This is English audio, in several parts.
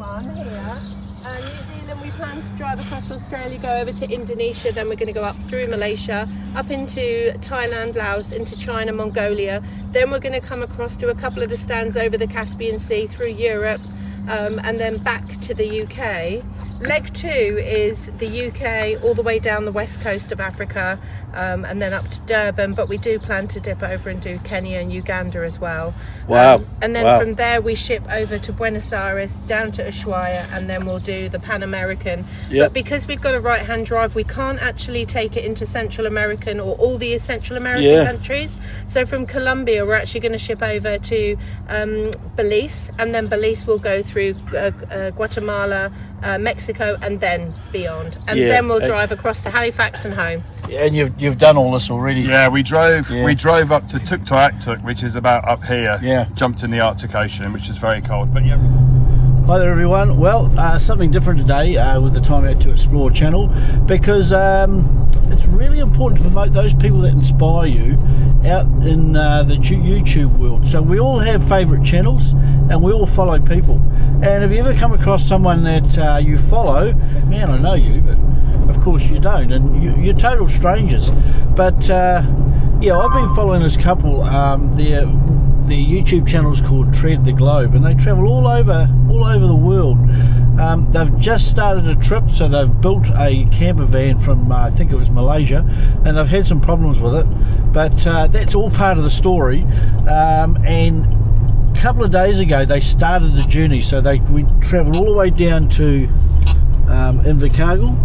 one here. New Zealand, we plan to drive across Australia, go over to Indonesia, then we're going to go up through Malaysia, up into Thailand, Laos, into China, Mongolia. Then we're going to come across to a couple of the stands over the Caspian Sea through Europe, and then back to the UK. Leg 2 is the UK all the way down the west coast of Africa, and then up to Durban, but we do plan to dip over and do Kenya and Uganda as well. Wow. And then from there we ship over to Buenos Aires, down to Ushuaia, and then we'll do the Pan American. Yep. But because we've got a right hand drive, we can't actually take it into Central American or all the Central American countries. So from Colombia we're actually going to ship over to Belize, and then Belize will go through Guatemala, Mexico, and then beyond, and then we'll drive across to Halifax and home. Yeah, and you've done all this already. Yeah, we drove up to Tuktoyaktuk, which is about up here. Yeah. Jumped in the Arctic Ocean, which is very cold. But yeah. Hi there everyone. Well, something different today with the Time Out to Explore channel, because it's really important to promote those people that inspire you out in the YouTube world. So we all have favourite channels and we all follow people, and if you ever come across someone that you follow, think, man, I know you, but of course you don't, and you're total strangers. But yeah, I've been following this couple. Their YouTube channel is called Tread the Globe, and they travel all over the world. They've just started a trip, so they've built a camper van from I think it was Malaysia, and they've had some problems with it, but that's all part of the story. And a couple of days ago they started the journey, so they travelled all the way down to Invercargill,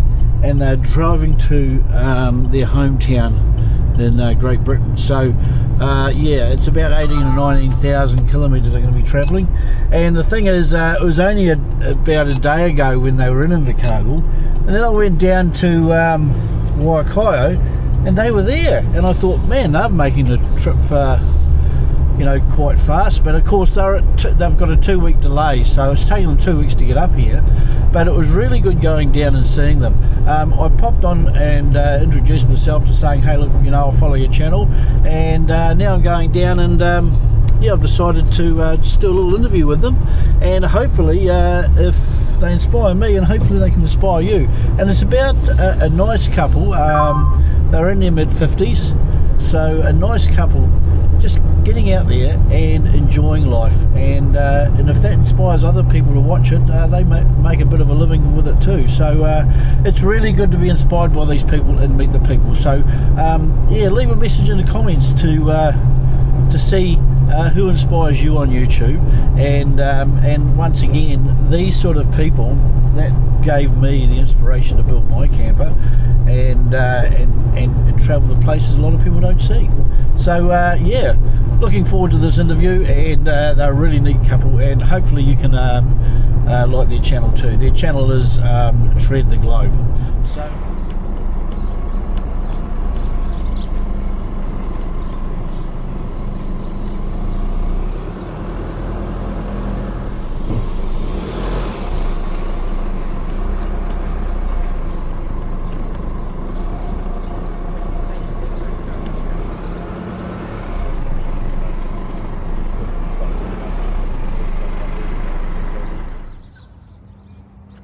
and they're driving to their hometown in Great Britain. So yeah, it's about 18 or 19,000 kilometres they're going to be travelling. And the thing is, it was only about a day ago when they were in Invercargill, and then I went down to Waikato and they were there, and I thought, man, they're making the trip you know, quite fast. But of course they've got a 2-week delay, so it's taken them 2 weeks to get up here. But it was really good going down and seeing them. I popped on and introduced myself to saying, hey, look, you know, I'll follow your channel, and now I'm going down, and yeah, I've decided to just do a little interview with them, and hopefully if they inspire me, and hopefully they can inspire you. And it's about a nice couple. They're in their mid-50s, so a nice couple just getting out there and enjoying life, and if that inspires other people to watch it, they make a bit of a living with it too. So it's really good to be inspired by these people and meet the people. So yeah, leave a message in the comments to see who inspires you on YouTube, and once again, these sort of people that gave me the inspiration to build my camper and travel the places a lot of people don't see. So yeah, looking forward to this interview, and they're a really neat couple, and hopefully you can like their channel too. Their channel is Tread the Globe. So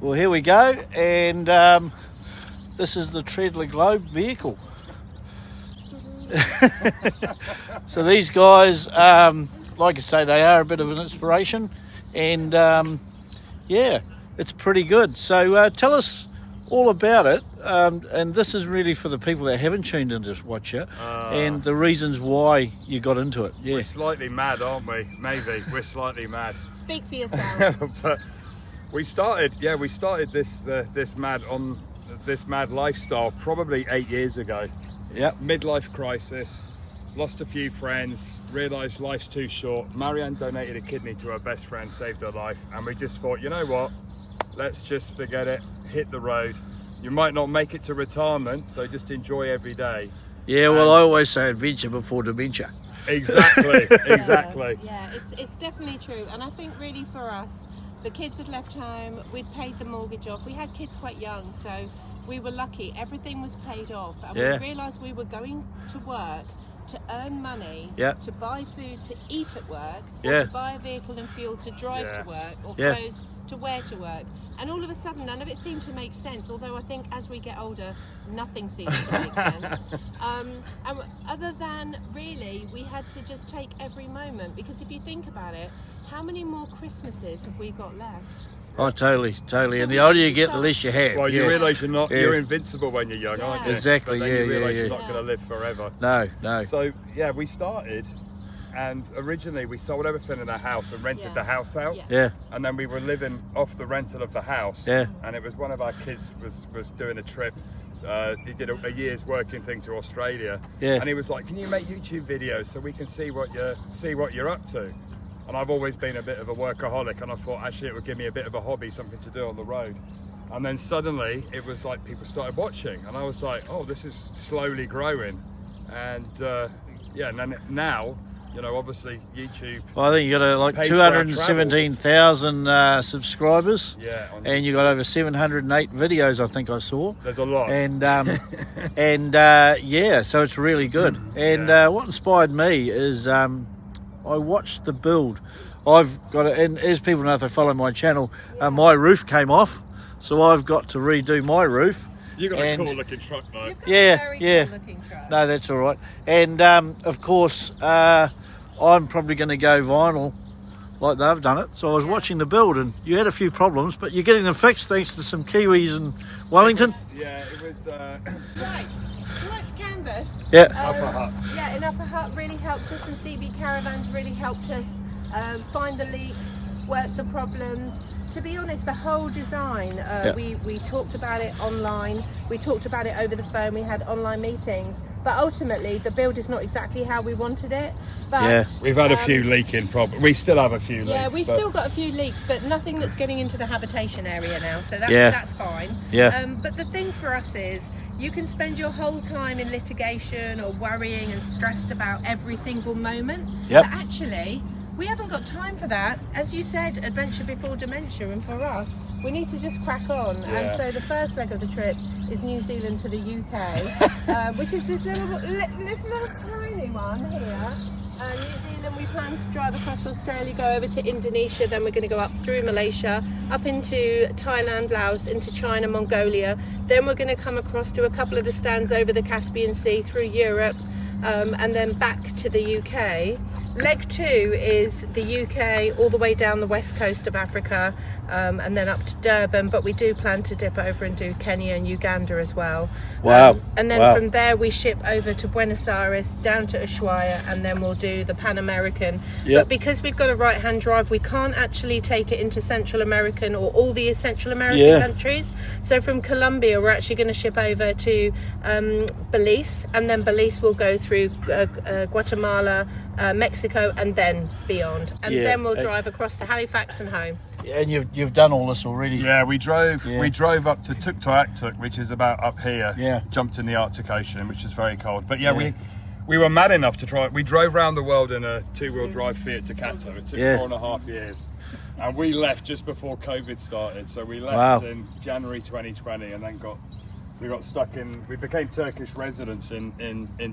well, here we go, and this is the Tread the Globe vehicle. So these guys, like I say, they are a bit of an inspiration, and yeah, it's pretty good. So tell us all about it, and this is really for the people that haven't tuned in to watch it, and the reasons why you got into it. Yeah. We're slightly mad, aren't we? Maybe we're slightly mad. Speak for yourself. But we started this mad lifestyle probably 8 years ago. Yep. Midlife crisis, lost a few friends, realised life's too short. Marianne donated a kidney to her best friend, saved her life, and we just thought, you know what, let's just forget it, hit the road. You might not make it to retirement, so just enjoy every day. Yeah, well, I always say adventure before dementia. Exactly, exactly. Yeah, it's definitely true. And I think really for us, the kids had left home, we'd paid the mortgage off. We had kids quite young, so we were lucky. Everything was paid off, and we realised we were going to work to earn money, Yeah. to buy food to eat at work, or Yeah. to buy a vehicle and fuel to drive Yeah. to work, or Yeah. clothes to wear to work. And all of a sudden, none of it seemed to make sense, although I think as we get older, nothing seems to make sense. And other than, really, we had to just take every moment, because if you think about it, how many more Christmases have we got left? Oh, totally. So And we the older need you to get, the start- less you have. Well, you yeah. realise Yeah. you're invincible when you're young, aren't you? Yeah. Exactly, But then you yeah, realise yeah, you're yeah. not going to live forever. No. So yeah, we started, and originally we sold everything in our house and rented Yeah. the house out. Yeah. Yeah. And then we were living off the rental of the house. Yeah. And it was one of our kids was doing a trip. He did a year's working thing to Australia. Yeah. And he was like, "Can you make YouTube videos so we can see what you're up to?" And I've always been a bit of a workaholic, and I thought actually it would give me a bit of a hobby, something to do on the road. And then suddenly it was like people started watching, and I was like, "Oh, this is slowly growing." And and then now, obviously YouTube. Well, I think you got like Pays for our 217,000 subscribers, On and you got over 708 videos. I think I saw. There's a lot. And so it's really good. And Yeah. what inspired me is I watched the build. I've got it, and as people know if they follow my channel, my roof came off, so I've got to redo my roof. You got and- a cool looking truck though. You've got Yeah, a very yeah. cool-looking truck. No, that's all right. And of course, I'm probably going to go vinyl like they've done it. So I was watching the build, and you had a few problems, but you're getting them fixed thanks to some Kiwis in Wellington. Yeah, it was. Lights canvas. Yeah. Upper Hut. Yeah, in Upper Hut really helped us, and CB Caravans really helped us find the leaks, work the problems. To be honest, the whole design, we talked about it online, we talked about it over the phone, we had online meetings, but ultimately the build is not exactly how we wanted it. But Yeah. We've had a few leaking problems. We still have a few leaks. yeah, we've but- still got a few leaks, but nothing that's getting into the habitation area now, so Yeah. that's fine. Yeah. But the thing for us is, you can spend your whole time in litigation or worrying and stressed about every single moment. Yep. But actually, we haven't got time for that. As you said, adventure before dementia, and for us, we need to just crack on. Yeah. And so the first leg of the trip is New Zealand to the UK, which is this little tiny one here. New Zealand, we plan to drive across Australia, go over to Indonesia, then we're going to go up through Malaysia, up into Thailand, Laos, into China, Mongolia. Then we're going to come across to a couple of the stands over the Caspian Sea through Europe, and then back to the UK. Leg 2 is the UK all the way down the west coast of Africa, and then up to Durban, but we do plan to dip over and do Kenya and Uganda as well. Wow. And then Wow. from there we ship over to Buenos Aires, down to Ushuaia, and then we'll do the Pan American. Yep. But because we've got a right hand drive, we can't actually take it into Central American or all the Central American Yeah. countries. So from Colombia we're actually going to ship over to Belize, and then Belize will go through Guatemala, Mexico, and then beyond, and Yeah. then we'll drive across to Halifax and home. And you've done all this already. Yeah, we drove. Yeah. We drove up to Tuktoyaktuk, which is about up here. Yeah. Jumped in the Arctic Ocean, which is very cold. But yeah, Yeah. we were mad enough to try. We drove around the world in a two-wheel drive Fiat Ducato. It took Yeah. 4.5 years, and we left just before COVID started. So we left Wow. in January 2020, and then we got stuck in. We became Turkish residents in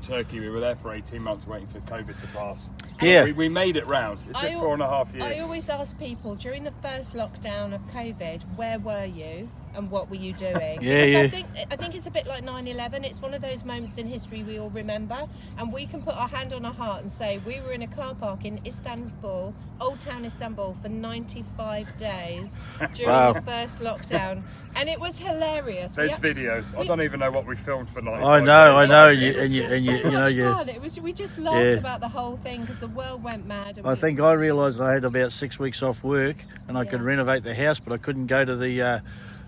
Turkey. We were there for 18 months waiting for COVID to pass. Yeah. We made it round. It took 4.5 years. I always ask people during the first lockdown of COVID, where were you and what were you doing? Yeah, Because yeah. I think it's a bit like 9/11. It's one of those moments in history we all remember, and we can put our hand on our heart and say we were in a car park in Istanbul, Old Town Istanbul, for 95 days during Wow. the first lockdown, and it was hilarious. There's videos. I don't even know what we filmed for 95 I know, days. and you so know, much you. fun. It was. We just laughed Yeah. about the whole thing because the world went mad. And I think I realised I had about 6 weeks off work, and I could Yeah. renovate the house, but I couldn't go to the.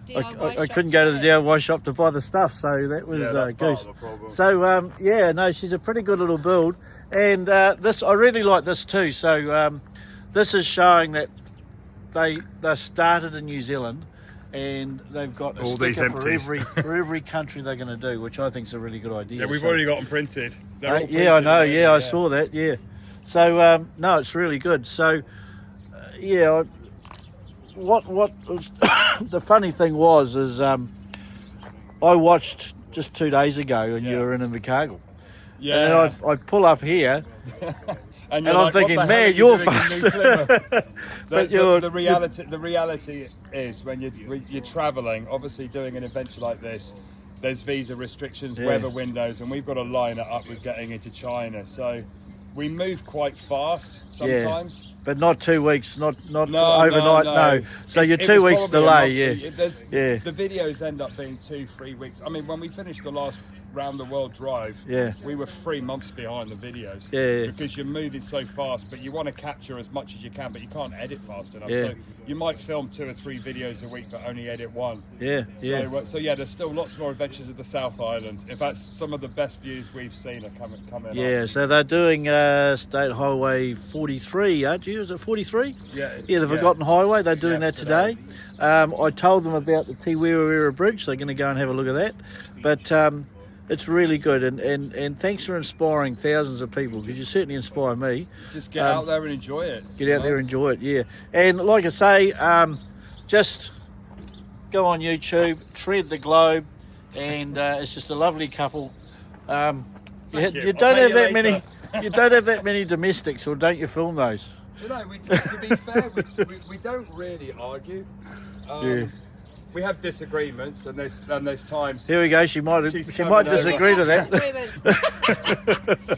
DIY I shop couldn't go to the today. DIY shop to buy the stuff, so that was Yeah, that's part goose. of the problem. So no, she's a pretty good little build, and this I really like this too. So this is showing that they started in New Zealand, and they've got a All these sticker for empties. every country they're going to do, which I think is a really good idea. Yeah, we've So- already got them printed. They're all yeah, I printed know. already, Yeah, I saw that. Yeah. So no, it's really good. So what was the funny thing is I watched just 2 days ago, and you Yeah. were in Invercargill, Yeah. And then I pull up here, and I'm like, thinking, what the hell man, are you you're doing in New fast. Plymouth? But The reality is when you're traveling, obviously doing an adventure like this, there's visa restrictions, Yeah. weather windows, and we've got to line it up with getting into China. So we move quite fast sometimes. but not 2 weeks, not No, overnight. No. So It you're was 2 weeks probably a delay. month. Yeah. The videos end up being 2-3 weeks. I mean, when we finished the last round the world drive, Yeah. we were 3 months behind the videos. Yeah. Because you're moving so fast, but you want to capture as much as you can, but you can't edit fast enough. Yeah. So you might film 2 or 3 videos a week, but only edit 1. Yeah. So yeah, there's still lots more adventures at the South Island. In fact, some of the best views we've seen are coming Yeah, up. so they're doing State Highway 43, aren't you? Is it 43? Yeah, the Forgotten Highway. They're doing Yeah, that today. I told them about the Tiwira Bridge. They're going to go and have a look at that. But it's really good. And thanks for inspiring thousands of people, because you certainly inspire me. Just get out there and enjoy it. Get out there and enjoy it, yeah. And like I say, just go on YouTube, Tread the Globe, and it's just a lovely couple. You don't have that many. You don't have that many domestics, or don't you film those? You know, to be fair, we don't really argue. We have disagreements, and there's times. Here we go. She might disagree to that.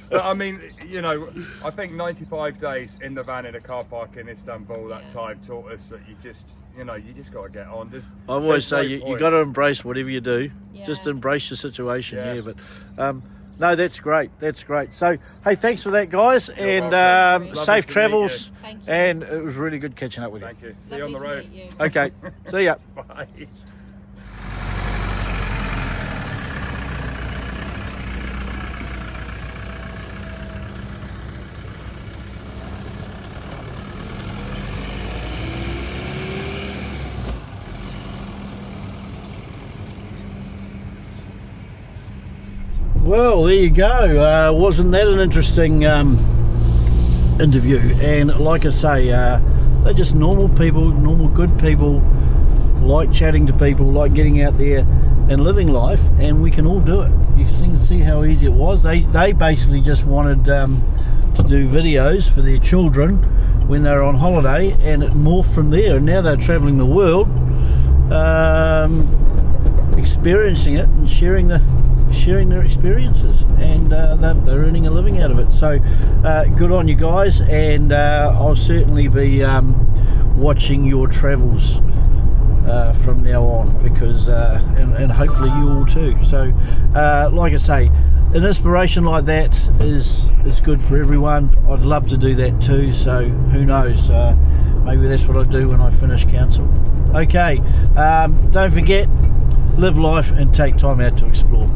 But I mean, you know, I think 95 days in the van in a car park in Istanbul that time taught us that you just got to get on. I always say you got to embrace whatever you do. Yeah. Just embrace the situation. Yeah. But no, that's great. That's great. So hey, thanks for that, guys, and welcome. Lovely safe to meet travels. you. Thank you. And it was really good catching up with you. Thank you. See you on the road. Okay, see ya. Bye. Well, there you go. Wasn't that an interesting interview? And like I say, they're just normal people, normal good people, like chatting to people, like getting out there and living life, and we can all do it. You can see how easy it was. They basically just wanted to do videos for their children when they were on holiday, and it morphed from there, and now they're traveling the world, experiencing it and sharing their experiences, and they're earning a living out of it. So good on you guys, and I'll certainly be watching your travels from now on, because and hopefully you all too. So like I say, an inspiration like that is good for everyone. I'd love to do that too, so who knows, maybe that's what I do when I finish council. Okay, don't forget, live life and take time out to explore.